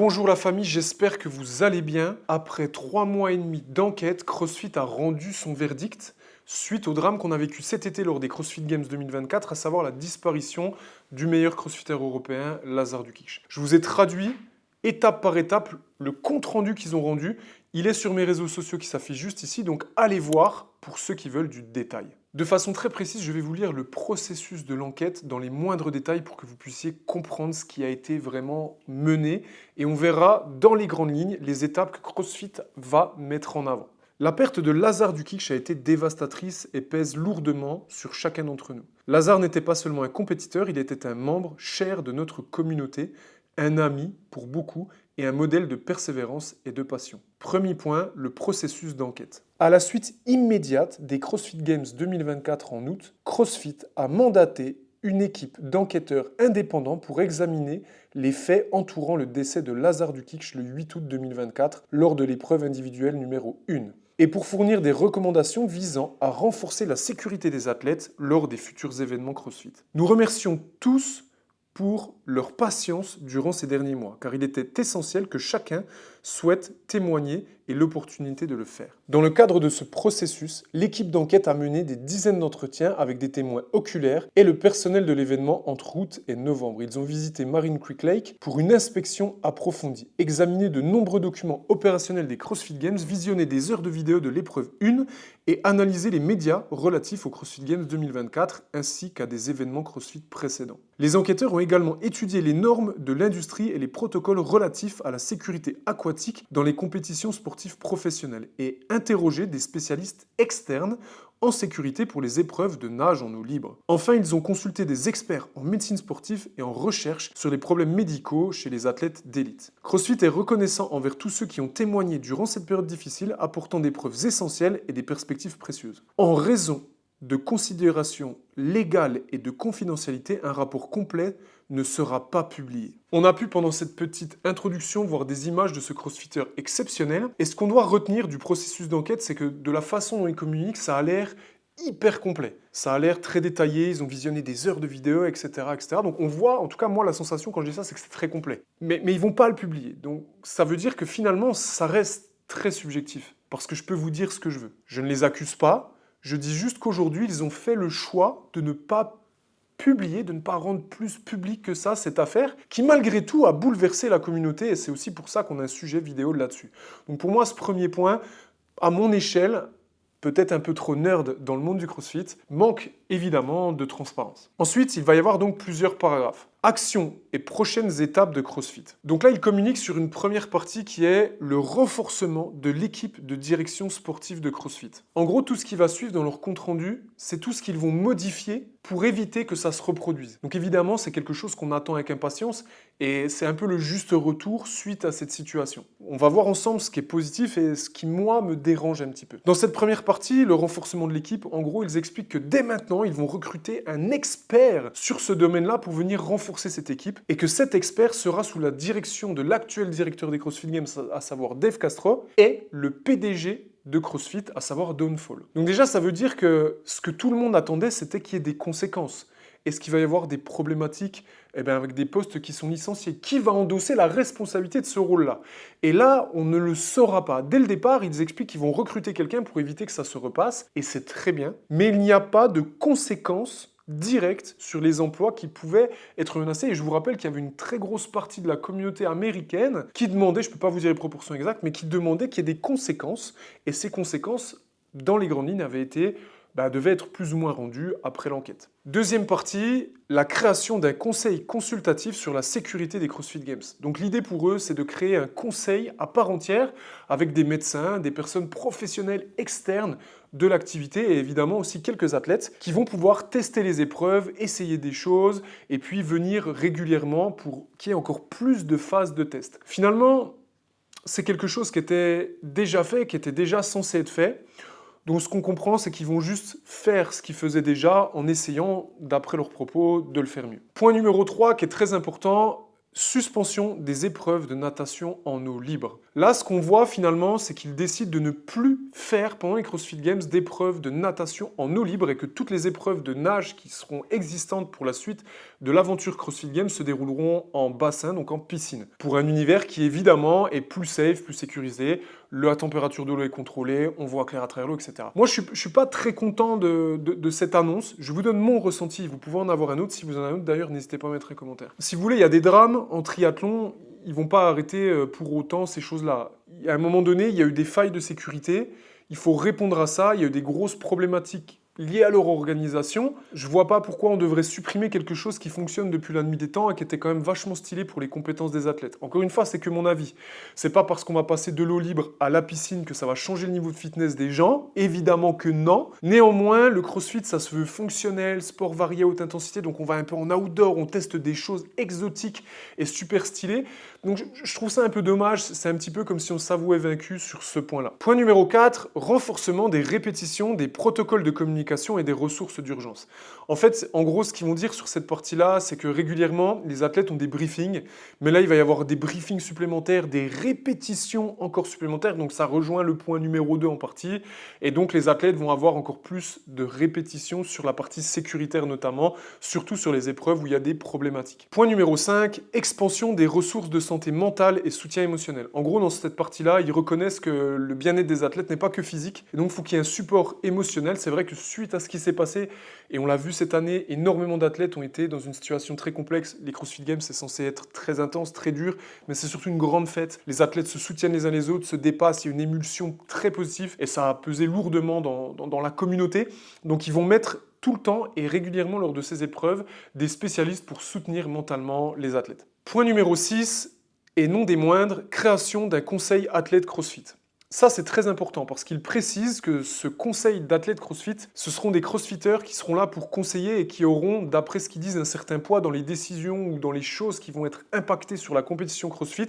Bonjour la famille, j'espère que vous allez bien. Après 3 mois et demi d'enquête, CrossFit a rendu son verdict suite au drame qu'on a vécu cet été lors des CrossFit Games 2024, à savoir la disparition du meilleur crossfitter européen, Lazar Dukic. Je vous ai traduit étape par étape le compte-rendu qu'ils ont rendu. Il est sur mes réseaux sociaux qui s'affiche juste ici, donc allez voir pour ceux qui veulent du détail. De façon très précise, je vais vous lire le processus de l'enquête dans les moindres détails pour que vous puissiez comprendre ce qui a été vraiment mené et on verra dans les grandes lignes les étapes que CrossFit va mettre en avant. La perte de Lazar Dukic a été dévastatrice et pèse lourdement sur chacun d'entre nous. Lazar n'était pas seulement un compétiteur, il était un membre cher de notre communauté, un ami pour beaucoup et un modèle de persévérance et de passion. Premier point, le processus d'enquête. À la suite immédiate des CrossFit Games 2024 en août, CrossFit a mandaté une équipe d'enquêteurs indépendants pour examiner les faits entourant le décès de Lazar Dukic le 8 août 2024 lors de l'épreuve individuelle numéro 1. Et pour fournir des recommandations visant à renforcer la sécurité des athlètes lors des futurs événements CrossFit. Nous remercions tous pour leur patience durant ces derniers mois, car il était essentiel que chacun souhaite témoigner et l'opportunité de le faire. Dans le cadre de ce processus, l'équipe d'enquête a mené des dizaines d'entretiens avec des témoins oculaires et le personnel de l'événement entre août et novembre. Ils ont visité Marine Creek Lake pour une inspection approfondie, examiné de nombreux documents opérationnels des CrossFit Games, visionné des heures de vidéo de l'épreuve 1 et analysé les médias relatifs aux CrossFit Games 2024 ainsi qu'à des événements CrossFit précédents. Les enquêteurs ont également étudié les normes de l'industrie et les protocoles relatifs à la sécurité aquatique dans les compétitions sportives professionnelles et interrogé des spécialistes externes en sécurité pour les épreuves de nage en eau libre. Enfin, ils ont consulté des experts en médecine sportive et en recherche sur les problèmes médicaux chez les athlètes d'élite. CrossFit est reconnaissant envers tous ceux qui ont témoigné durant cette période difficile, apportant des preuves essentielles et des perspectives précieuses. En raison de considérations légales et de confidentialité, un rapport complet ne sera pas publié. On a pu pendant cette petite introduction voir des images de ce crossfitter exceptionnel et ce qu'on doit retenir du processus d'enquête, c'est que de la façon dont il communique, ça a l'air hyper complet. Ça a l'air très détaillé, ils ont visionné des heures de vidéos, etc., etc. Donc on voit, en tout cas moi la sensation quand je dis ça, c'est que c'est très complet. Mais ils vont pas le publier. Donc ça veut dire que finalement ça reste très subjectif. Parce que je peux vous dire ce que je veux. Je ne les accuse pas. Je dis juste qu'aujourd'hui, ils ont fait le choix de ne pas publier, de ne pas rendre plus public que ça cette affaire, qui malgré tout a bouleversé la communauté, et c'est aussi pour ça qu'on a un sujet vidéo là-dessus. Donc pour moi, ce premier point, à mon échelle, peut-être un peu trop nerd dans le monde du CrossFit, manque évidemment de transparence. Ensuite, il va y avoir donc plusieurs paragraphes. Actions et prochaines étapes de CrossFit. Donc là, il communique sur une première partie qui est le renforcement de l'équipe de direction sportive de CrossFit. En gros, tout ce qui va suivre dans leur compte-rendu, c'est tout ce qu'ils vont modifier pour éviter que ça se reproduise. Donc évidemment, c'est quelque chose qu'on attend avec impatience et c'est un peu le juste retour suite à cette situation. On va voir ensemble ce qui est positif et ce qui, moi, me dérange un petit peu. Dans cette première partie, le renforcement de l'équipe, en gros, ils expliquent que dès maintenant, ils vont recruter un expert sur ce domaine-là pour venir renforcer cette équipe et que cet expert sera sous la direction de l'actuel directeur des CrossFit Games, à savoir Dave Castro, et le PDG de CrossFit, à savoir Downfall. Donc déjà, ça veut dire que ce que tout le monde attendait, c'était qu'il y ait des conséquences. Est-ce qu'il va y avoir des problématiques avec des postes qui sont licenciés? Qui va endosser la responsabilité de ce rôle-là? Et là, on ne le saura pas. Dès le départ, ils expliquent qu'ils vont recruter quelqu'un pour éviter que ça se repasse, et c'est très bien. Mais il n'y a pas de conséquences directes sur les emplois qui pouvaient être menacés. Et je vous rappelle qu'il y avait une très grosse partie de la communauté américaine qui demandait, je ne peux pas vous dire les proportions exactes, mais qui demandait qu'il y ait des conséquences. Et ces conséquences, dans les grandes lignes, devaient être plus ou moins rendues après l'enquête. Deuxième partie, la création d'un conseil consultatif sur la sécurité des CrossFit Games. Donc l'idée pour eux, c'est de créer un conseil à part entière avec des médecins, des personnes professionnelles externes de l'activité et évidemment aussi quelques athlètes qui vont pouvoir tester les épreuves, essayer des choses et puis venir régulièrement pour qu'il y ait encore plus de phases de test. Finalement, c'est quelque chose qui était déjà fait, qui était déjà censé être fait. Donc ce qu'on comprend, c'est qu'ils vont juste faire ce qu'ils faisaient déjà en essayant, d'après leurs propos, de le faire mieux. Point numéro 3, qui est très important, suspension des épreuves de natation en eau libre. Là, ce qu'on voit finalement, c'est qu'ils décident de ne plus faire pendant les CrossFit Games d'épreuves de natation en eau libre et que toutes les épreuves de nage qui seront existantes pour la suite de l'aventure CrossFit Games se dérouleront en bassin, donc en piscine. Pour un univers qui évidemment est plus safe, plus sécurisé, la température de l'eau est contrôlée, on voit clair à travers l'eau, etc. Moi, je suis pas très content de cette annonce. Je vous donne mon ressenti. Vous pouvez en avoir un autre. Si vous en avez un autre, d'ailleurs, n'hésitez pas à mettre un commentaire. Si vous voulez, il y a des drames en triathlon. Ils vont pas arrêter pour autant ces choses-là. À un moment donné, il y a eu des failles de sécurité. Il faut répondre à ça. Il y a eu des grosses problématiques liées à leur organisation. Je vois pas pourquoi on devrait supprimer quelque chose qui fonctionne depuis la nuit des temps et qui était quand même vachement stylé pour les compétences des athlètes. Encore une fois, c'est que mon avis. C'est pas parce qu'on va passer de l'eau libre à la piscine que ça va changer le niveau de fitness des gens. Évidemment que non. Néanmoins, le CrossFit, ça se veut fonctionnel, sport varié à haute intensité, donc on va un peu en outdoor, on teste des choses exotiques et super stylées. Donc je trouve ça un peu dommage, c'est un petit peu comme si on s'avouait vaincu sur ce point-là. Point numéro 4, renforcement des répétitions, des protocoles de communication et des ressources d'urgence. En fait, en gros, ce qu'ils vont dire sur cette partie-là, c'est que régulièrement, les athlètes ont des briefings, mais là, il va y avoir des briefings supplémentaires, des répétitions encore supplémentaires, donc ça rejoint le point numéro 2 en partie, et donc les athlètes vont avoir encore plus de répétitions sur la partie sécuritaire notamment, surtout sur les épreuves où il y a des problématiques. Point numéro 5, expansion des ressources de santé mentale et soutien émotionnel. En gros, dans cette partie-là, ils reconnaissent que le bien-être des athlètes n'est pas que physique, et donc il faut qu'il y ait un support émotionnel. C'est vrai que suite à ce qui s'est passé, et on l'a vu cette année, énormément d'athlètes ont été dans une situation très complexe. Les CrossFit Games, c'est censé être très intense, très dur, mais c'est surtout une grande fête. Les athlètes se soutiennent les uns les autres, se dépassent, il y a une émulsion très positive, et ça a pesé lourdement dans la communauté. Donc ils vont mettre tout le temps et régulièrement lors de ces épreuves des spécialistes pour soutenir mentalement les athlètes. Point numéro 6, et non des moindres, création d'un conseil athlète CrossFit. Ça, c'est très important parce qu'il précise que ce conseil d'athlètes CrossFit, ce seront des crossfitters qui seront là pour conseiller et qui auront, d'après ce qu'ils disent, un certain poids dans les décisions ou dans les choses qui vont être impactées sur la compétition CrossFit.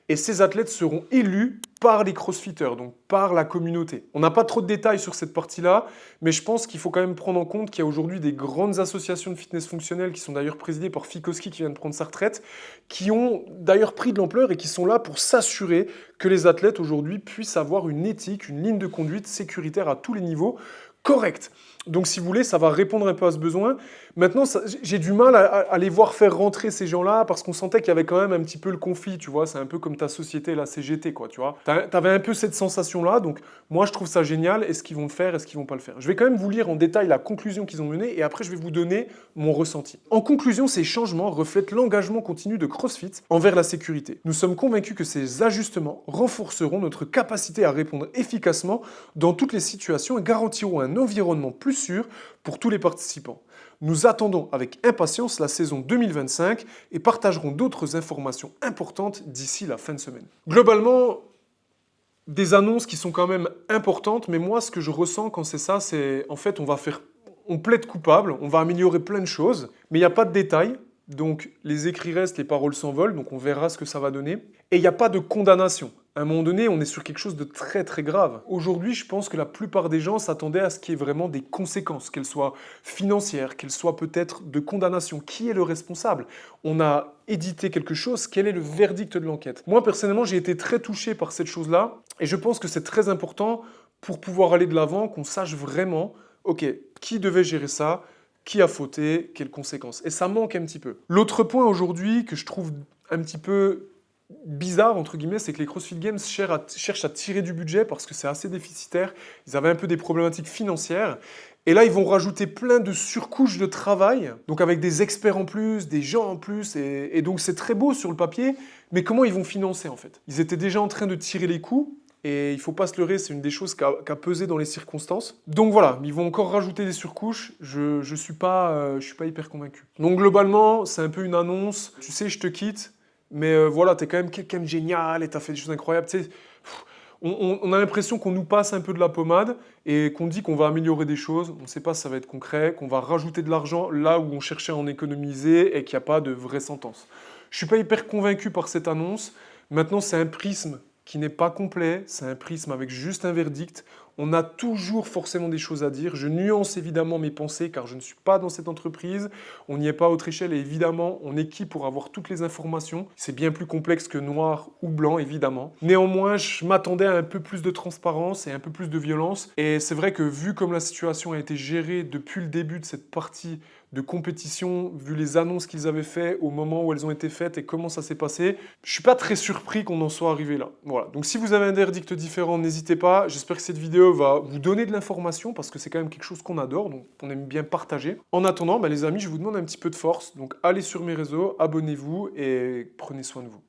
Et ces athlètes seront élus par les crossfitters, donc par la communauté. On n'a pas trop de détails sur cette partie-là, mais je pense qu'il faut quand même prendre en compte qu'il y a aujourd'hui des grandes associations de fitness fonctionnelle qui sont d'ailleurs présidées par Fikowski qui vient de prendre sa retraite, qui ont d'ailleurs pris de l'ampleur et qui sont là pour s'assurer que les athlètes aujourd'hui puissent avoir une éthique, une ligne de conduite sécuritaire à tous les niveaux, correcte. Donc si vous voulez, ça va répondre un peu à ce besoin. Maintenant, j'ai du mal à les voir faire rentrer ces gens-là parce qu'on sentait qu'il y avait quand même un petit peu le conflit, tu vois. C'est un peu comme ta société, la CGT, quoi, tu vois. T'avais un peu cette sensation-là, donc moi je trouve ça génial. Est-ce qu'ils vont le faire, est-ce qu'ils vont pas le faire? Je vais quand même vous lire en détail la conclusion qu'ils ont menée et après je vais vous donner mon ressenti. En conclusion, ces changements reflètent l'engagement continu de CrossFit envers la sécurité. Nous sommes convaincus que ces ajustements renforceront notre capacité à répondre efficacement dans toutes les situations et garantiront un environnement plus sûr pour tous les participants. Nous attendons avec impatience la saison 2025 et partagerons d'autres informations importantes d'ici la fin de semaine. Globalement, des annonces qui sont quand même importantes, mais moi, ce que je ressens quand c'est ça, c'est en fait, on plaide coupable, on va améliorer plein de choses, mais il n'y a pas de détails. Donc les écrits restent, les paroles s'envolent, donc on verra ce que ça va donner. Et il n'y a pas de condamnation. À un moment donné, on est sur quelque chose de très très grave. Aujourd'hui, je pense que la plupart des gens s'attendaient à ce qu'il y ait vraiment des conséquences, qu'elles soient financières, qu'elles soient peut-être de condamnation. Qui est le responsable? On a édité quelque chose, quel est le verdict de l'enquête? Moi, personnellement, j'ai été très touché par cette chose-là, et je pense que c'est très important pour pouvoir aller de l'avant, qu'on sache vraiment, ok, qui devait gérer ça? Qui a fauté, quelles conséquences. Et ça manque un petit peu. L'autre point aujourd'hui que je trouve un petit peu bizarre, entre guillemets, c'est que les CrossFit Games cherchent à tirer du budget parce que c'est assez déficitaire. Ils avaient un peu des problématiques financières. Et là, ils vont rajouter plein de surcouches de travail, donc avec des experts en plus, des gens en plus, et donc c'est très beau sur le papier, mais comment ils vont financer en fait? Ils étaient déjà en train de tirer les coûts, et il ne faut pas se leurrer, c'est une des choses qui a pesé dans les circonstances. Donc voilà, ils vont encore rajouter des surcouches, je suis pas hyper convaincu. Donc globalement, c'est un peu une annonce, tu sais, je te quitte, mais voilà, t'es quand même quelqu'un de génial et t'as fait des choses incroyables. Tu sais, on a l'impression qu'on nous passe un peu de la pommade et qu'on dit qu'on va améliorer des choses. On ne sait pas si ça va être concret, qu'on va rajouter de l'argent là où on cherchait à en économiser et qu'il n'y a pas de vraie sentence. Je ne suis pas hyper convaincu par cette annonce. Maintenant, c'est un prisme qui n'est pas complet, c'est un prisme avec juste un verdict. On a toujours forcément des choses à dire. Je nuance évidemment mes pensées car je ne suis pas dans cette entreprise. On n'y est pas à autre échelle et évidemment, on est qui pour avoir toutes les informations. C'est bien plus complexe que noir ou blanc, évidemment. Néanmoins, je m'attendais à un peu plus de transparence et un peu plus de violence. Et c'est vrai que vu comme la situation a été gérée depuis le début de cette partie de compétition, vu les annonces qu'ils avaient fait au moment où elles ont été faites et comment ça s'est passé, je suis pas très surpris qu'on en soit arrivé là. Voilà. Donc si vous avez un verdict différent, n'hésitez pas. J'espère que cette vidéo va vous donner de l'information parce que c'est quand même quelque chose qu'on adore, donc on aime bien partager. En attendant, les amis, je vous demande un petit peu de force. Donc allez sur mes réseaux, abonnez-vous et prenez soin de vous.